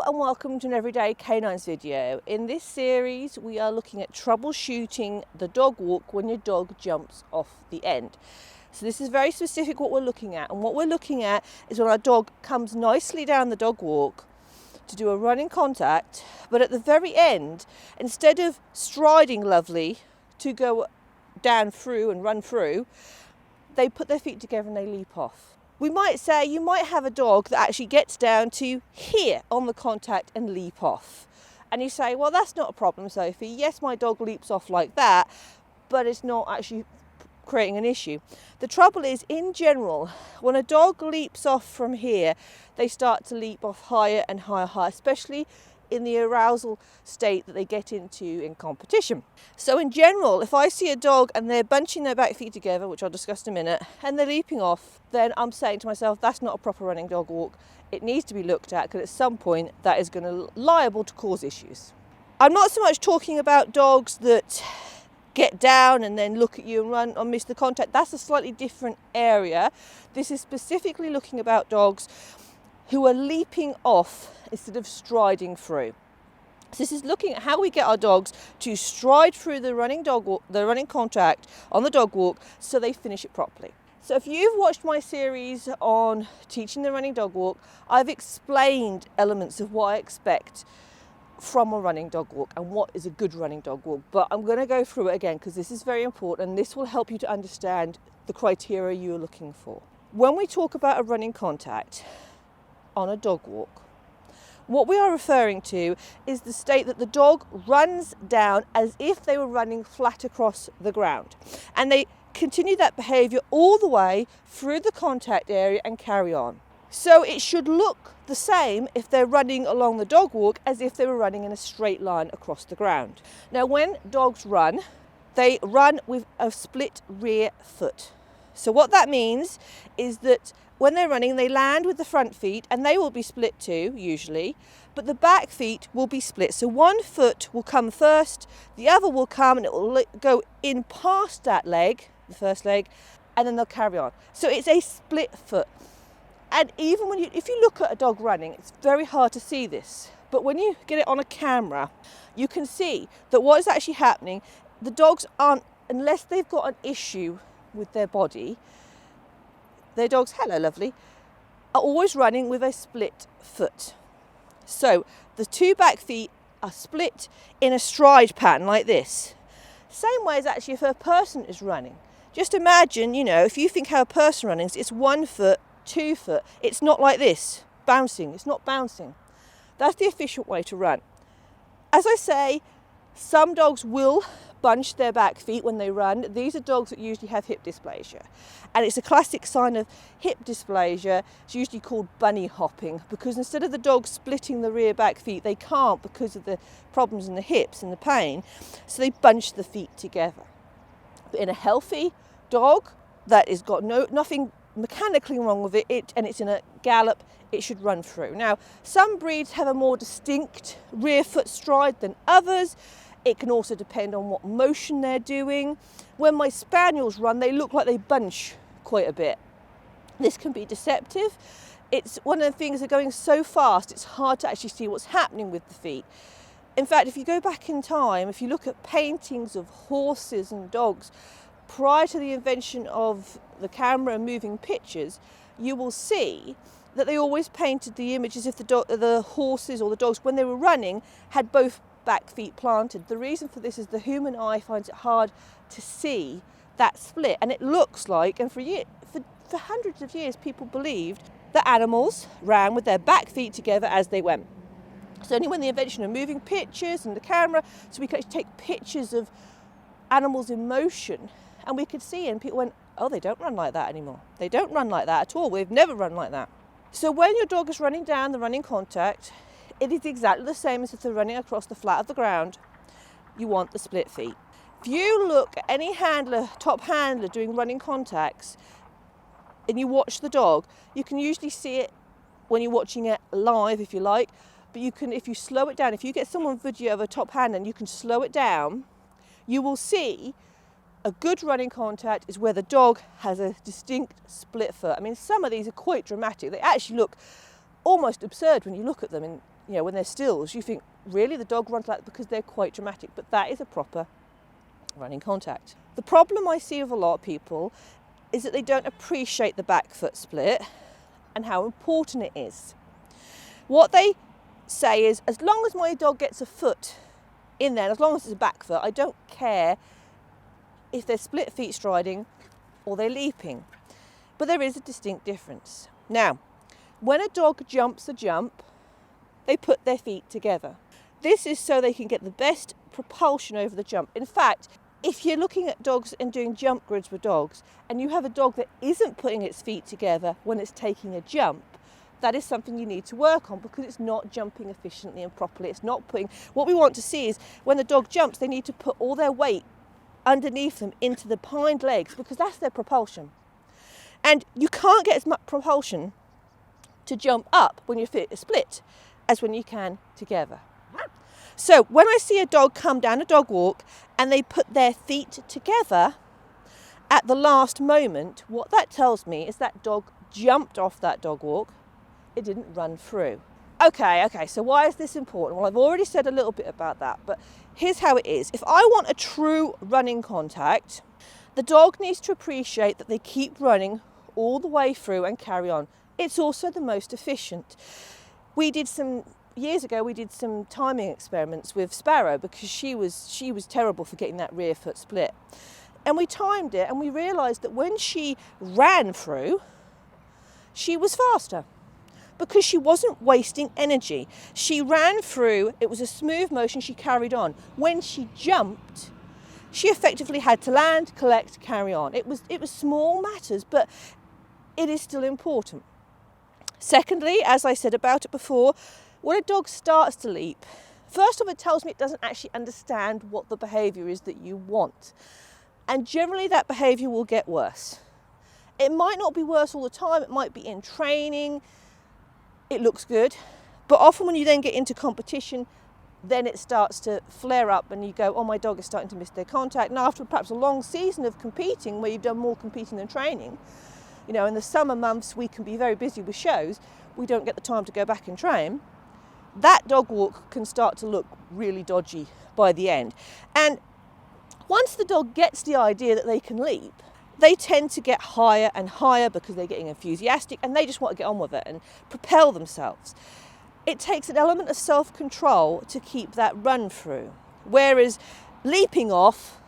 and welcome to an Everyday Canines video. In this series we are looking at troubleshooting the dog walk when your dog jumps off the end. So this is very specific what we're looking at, and what we're looking at is when our dog comes nicely down the dog walk to do a running contact, but at the very end, instead of striding lovely to go down through and run through, they put their feet together and they leap off. We might say you might have a dog that actually gets down to here on the contact and leap off. And you say, well, that's not a problem, Sophie. Yes, my dog leaps off like that, but it's not actually creating an issue. The trouble is, in general, when a dog leaps off from here, they start to leap off higher and higher, especially in the arousal state that they get into in competition. So in general, if I see a dog and they're bunching their back feet together, which I'll discuss in a minute, and they're leaping off, then I'm saying to myself, that's not a proper running dog walk. It needs to be looked at, because at some point that is going to liable to cause issues. I'm not so much talking about dogs that get down and then look at you and run or miss the contact. That's a slightly different area. This is specifically looking about dogs who are leaping off instead of striding through. So this is looking at how we get our dogs to stride through the running dog walk, the running contact on the dog walk, so they finish it properly. So if you've watched my series on teaching the running dog walk, I've explained elements of what I expect from a running dog walk and what is a good running dog walk. But I'm going to go through it again because this is very important, and this will help you to understand the criteria you're looking for. When we talk about a running contact on a dog walk, what we are referring to is the state that the dog runs down as if they were running flat across the ground, and they continue that behaviour all the way through the contact area and carry on. So it should look the same if they're running along the dog walk as if they were running in a straight line across the ground. Now, when dogs run, they run with a split rear foot. So what that means is that when they're running, they land with the front feet, and they will be split too, usually, but the back feet will be split. So one foot will come first, the other will come, and it will go in past that leg, the first leg, and then they'll carry on. So it's a split foot. And even when if you look at a dog running, it's very hard to see this. But when you get it on a camera, you can see that what is actually happening, the dogs aren't, unless they've got an issue with their body, their dogs, hello lovely, are always running with a split foot. So the two back feet are split in a stride pattern like this. Same way as actually if a person is running. Just imagine, if you think how a person running is, it's 1 foot, 2 foot. It's not like this, bouncing. It's not bouncing. That's the efficient way to run. As I say, some dogs will bunch their back feet when they run. These are dogs that usually have hip dysplasia, and it's a classic sign of hip dysplasia. It's usually called bunny hopping, because instead of the dog splitting the rear back feet, they can't because of the problems in the hips and the pain, so they bunch the feet together. But in a healthy dog that has got nothing mechanically wrong with it, and it's in a gallop, it should run through. Now, some breeds have a more distinct rear foot stride than others. It can also depend on what motion they're doing. When my spaniels run, they look like they bunch quite a bit. This can be deceptive. It's one of the things, they're going so fast, it's hard to actually see what's happening with the feet. In fact, if you go back in time, if you look at paintings of horses and dogs prior to the invention of the camera and moving pictures, you will see that they always painted the images if the horses or the dogs, when they were running, had both back feet planted. The reason for this is the human eye finds it hard to see that split, and it looks like, and for hundreds of years people believed that animals ran with their back feet together as they went. So only when the invention of moving pictures and the camera, so we could actually take pictures of animals in motion, and we could see, and people went, oh, they don't run like that anymore. They don't run like that at all. We've never run like that. So when your dog is running down the running contact, it is exactly the same as if they're running across the flat of the ground. You want the split feet. If you look at any handler, top handler doing running contacts, and you watch the dog, you can usually see it when you're watching it live, if you like, but you can, if you slow it down, if you get someone video of a top handler and you can slow it down, you will see a good running contact is where the dog has a distinct split foot. I mean, some of these are quite dramatic. They actually look almost absurd when you look at them you know, when they're stills, you think, really, the dog runs like that, because they're quite dramatic, but that is a proper running contact. The problem I see with a lot of people is that they don't appreciate the back foot split and how important it is. What they say is, as long as my dog gets a foot in there, as long as it's a back foot, I don't care if they're split feet striding or they're leaping. But there is a distinct difference. Now, when a dog jumps a jump, they put their feet together. This is so they can get the best propulsion over the jump. In fact, if you're looking at dogs and doing jump grids with dogs, and you have a dog that isn't putting its feet together when it's taking a jump, that is something you need to work on, because it's not jumping efficiently and properly. It's not putting, what we want to see is when the dog jumps, they need to put all their weight underneath them into the hind legs, because that's their propulsion. And you can't get as much propulsion to jump up when your feet are split as when you can together. So when I see a dog come down a dog walk and they put their feet together at the last moment, what that tells me is that dog jumped off that dog walk. It didn't run through. Okay, so why is this important? Well, I've already said a little bit about that, but here's how it is. If I want a true running contact, the dog needs to appreciate that they keep running all the way through and carry on. It's also the most efficient. Years ago, we did some timing experiments with Sparrow, because she was terrible for getting that rear foot split. And we timed it, and we realised that when she ran through, she was faster, because she wasn't wasting energy. She ran through, it was a smooth motion, she carried on. When she jumped, she effectively had to land, collect, carry on. It was small matters, but it is still important. Secondly, as I said about it before, when a dog starts to leap, first of all, it tells me it doesn't actually understand what the behaviour is that you want. And generally that behaviour will get worse. It might not be worse all the time, it might be in training, it looks good, but often when you then get into competition, then it starts to flare up and you go, oh, my dog is starting to miss their contact. And after perhaps a long season of competing, where you've done more competing than training, you know, in the summer months we can be very busy with shows, we don't get the time to go back and train. That dog walk can start to look really dodgy by the end. And once the dog gets the idea that they can leap, they tend to get higher and higher, because they're getting enthusiastic and they just want to get on with it and propel themselves. It takes an element of self-control to keep that run through. Whereas leaping off,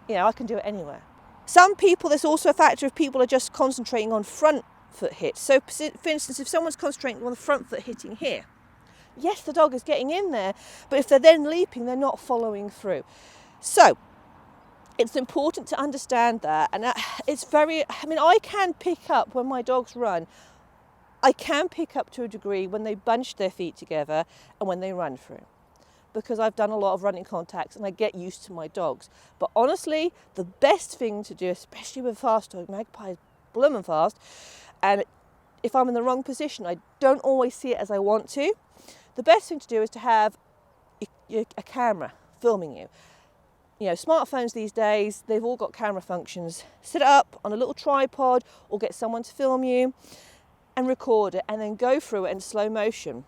you know, I can do it anywhere. Some people, there's also a factor of people are just concentrating on front foot hits. So for instance, if someone's concentrating on the front foot hitting here, yes, the dog is getting in there, but if they're then leaping, they're not following through. So it's important to understand that, and I can pick up when my dogs run. I can pick up to a degree when they bunch their feet together and when they run through, because I've done a lot of running contacts and I get used to my dogs. But honestly, the best thing to do, especially with fast dog, Magpie is blooming fast, and if I'm in the wrong position, I don't always see it as I want to. The best thing to do is to have a camera filming you. You know, smartphones these days, they've all got camera functions. Set it up on a little tripod or get someone to film you and record it, and then go through it in slow motion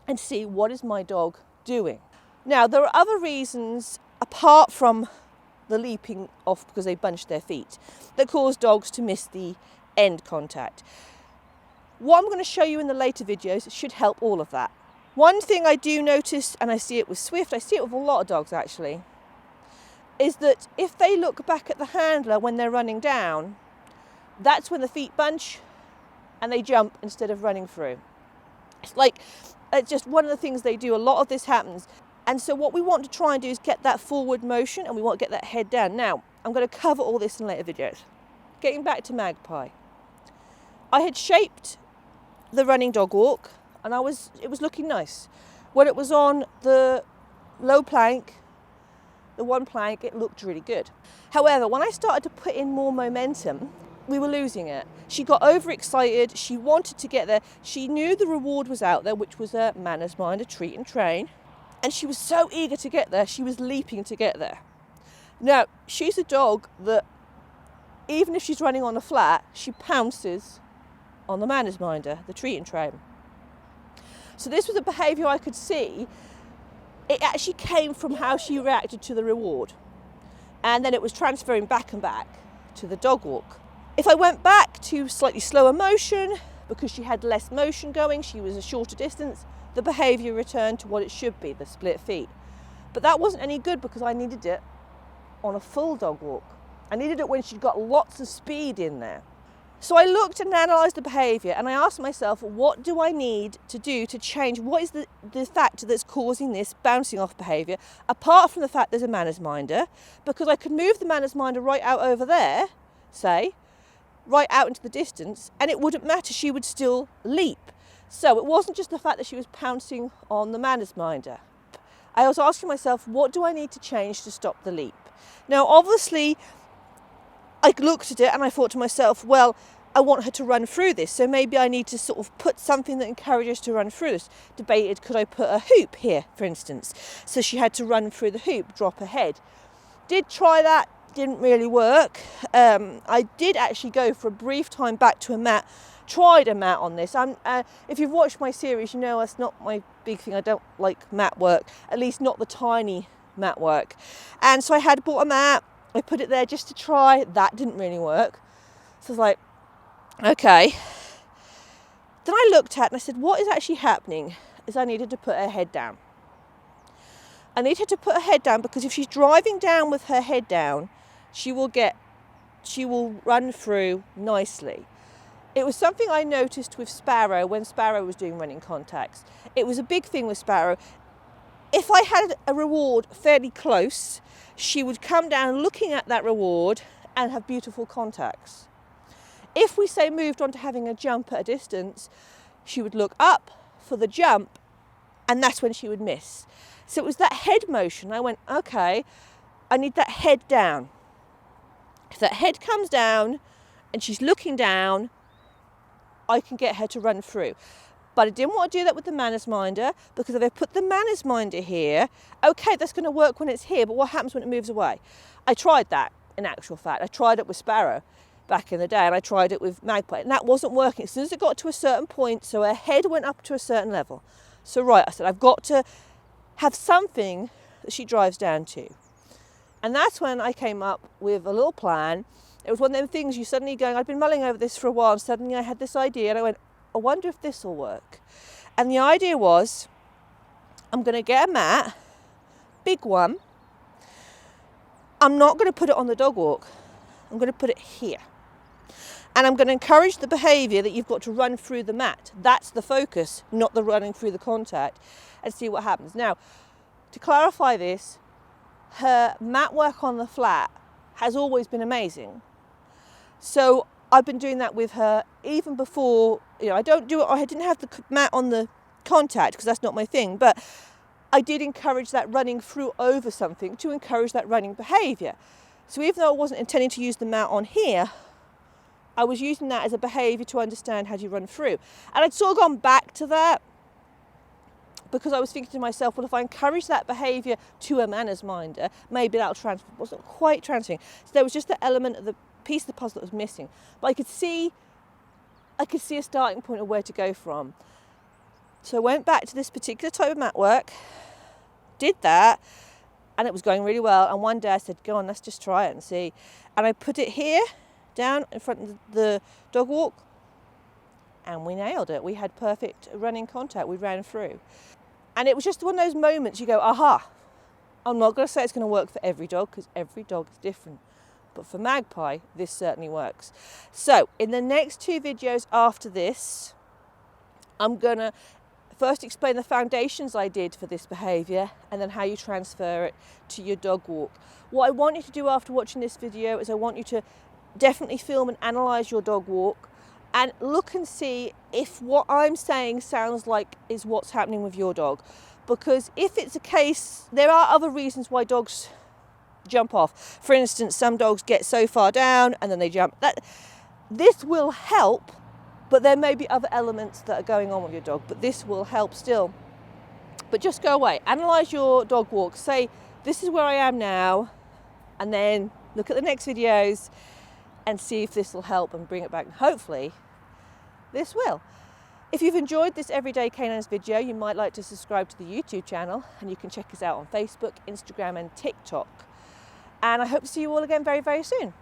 and see, what is my dog doing? Now, there are other reasons apart from the leaping off because they bunch their feet that cause dogs to miss the end contact. What I'm going to show you in the later videos should help all of that. One thing I do notice, and I see it with Swift, I see it with a lot of dogs actually, is that if they look back at the handler when they're running down, that's when the feet bunch and they jump instead of running through. It's just one of the things they do. A lot of this happens. And so what we want to try and do is get that forward motion, and we want to get that head down. Now, I'm going to cover all this in later videos. Getting back to Magpie. I had shaped the running dog walk, and it was looking nice. When it was on the low plank, the one plank, it looked really good. However, when I started to put in more momentum, we were losing it. She got overexcited, she wanted to get there, she knew the reward was out there, which was a manners mind, a treat and train, and she was so eager to get there, she was leaping to get there. Now, she's a dog that, even if she's running on a flat, she pounces on the manners minder, the treat and train. So this was a behaviour I could see. It actually came from how she reacted to the reward. And then it was transferring back and back to the dog walk. If I went back to slightly slower motion, because she had less motion going, she was a shorter distance, the behaviour returned to what it should be, the split feet. But that wasn't any good because I needed it on a full dog walk. I needed it when she'd got lots of speed in there. So I looked and analysed the behaviour, and I asked myself, what do I need to do to change? What is the factor that's causing this bouncing off behaviour, apart from the fact there's a manners minder? Because I could move the manners minder right out over there, say, right out into the distance, and it wouldn't matter, she would still leap. So it wasn't just the fact that she was pouncing on the manners minder. I was asking myself, what do I need to change to stop the leap? Now, obviously, I looked at it and I thought to myself, well, I want her to run through this, so maybe I need to sort of put something that encourages her to run through this. Debated, could I put a hoop here, for instance, so she had to run through the hoop, drop her head. Did try that, didn't really work. I did actually go for a brief time back to a mat, tried a mat on this. If you've watched my series, you know that's not my big thing. I don't like mat work, at least not the tiny mat work. And so I had bought a mat, I put it there just to try. That didn't really work. So I was like, okay. Then I looked at it and I said, what is actually happening is I needed to put her head down. I need her to put her head down because if she's driving down with her head down, she will run through nicely. It was something I noticed with Sparrow when Sparrow was doing running contacts. It was a big thing with Sparrow. If I had a reward fairly close, she would come down looking at that reward and have beautiful contacts. If we say moved on to having a jump at a distance, she would look up for the jump and that's when she would miss. So it was that head motion. I went, okay, I need that head down. If that head comes down and she's looking down, I can get her to run through. But I didn't want to do that with the manners minder because if I put the manners minder here, okay, that's going to work when it's here, but what happens when it moves away? I tried that, in actual fact. I tried it with Sparrow back in the day and I tried it with Magpie and that wasn't working. As soon as it got to a certain point, so her head went up to a certain level. So right, I said, I've got to have something that she drives down to. And that's when I came up with a little plan. It was one of them things you suddenly going, I'd been mulling over this for a while and suddenly I had this idea and I went, I wonder if this will work. And the idea was, I'm going to get a mat, big one. I'm not going to put it on the dog walk. I'm going to put it here. And I'm going to encourage the behaviour that you've got to run through the mat. That's the focus, not the running through the contact, and see what happens. Now, to clarify this, her mat work on the flat has always been amazing. So I've been doing that with her even before, I didn't have the mat on the contact because that's not my thing, but I did encourage that running through over something to encourage that running behaviour. So even though I wasn't intending to use the mat on here, I was using that as a behaviour to understand how do you run through. And I'd sort of gone back to that because I was thinking to myself, well, if I encourage that behaviour to a manners minder, maybe that'll transfer. It wasn't quite transferring. So there was just the element of the piece of the puzzle that was missing. But I could see a starting point of where to go from. So I went back to this particular type of mat work, did that, and it was going really well. And one day I said, go on, let's just try it and see. And I put it here, down in front of the dog walk, and we nailed it. We had perfect running contact. We ran through. And it was just one of those moments you go, aha. I'm not going to say it's going to work for every dog because every dog is different. But for Magpie, this certainly works. So in the next 2 videos after this, I'm going to first explain the foundations I did for this behaviour and then how you transfer it to your dog walk. What I want you to do after watching this video is I want you to definitely film and analyse your dog walk and look and see if what I'm saying sounds like is what's happening with your dog. Because if it's a case, there are other reasons why dogs jump off. For instance, some dogs get so far down and then they jump. This will help, but there may be other elements that are going on with your dog, but this will help still. But just go away, analyse your dog walk, say this is where I am now, and then look at the next videos and see if this will help and bring it back. Hopefully this will. If you've enjoyed this Everyday Canines video, you might like to subscribe to the YouTube channel, and you can check us out on Facebook, Instagram and TikTok. And I hope to see you all again very, very soon.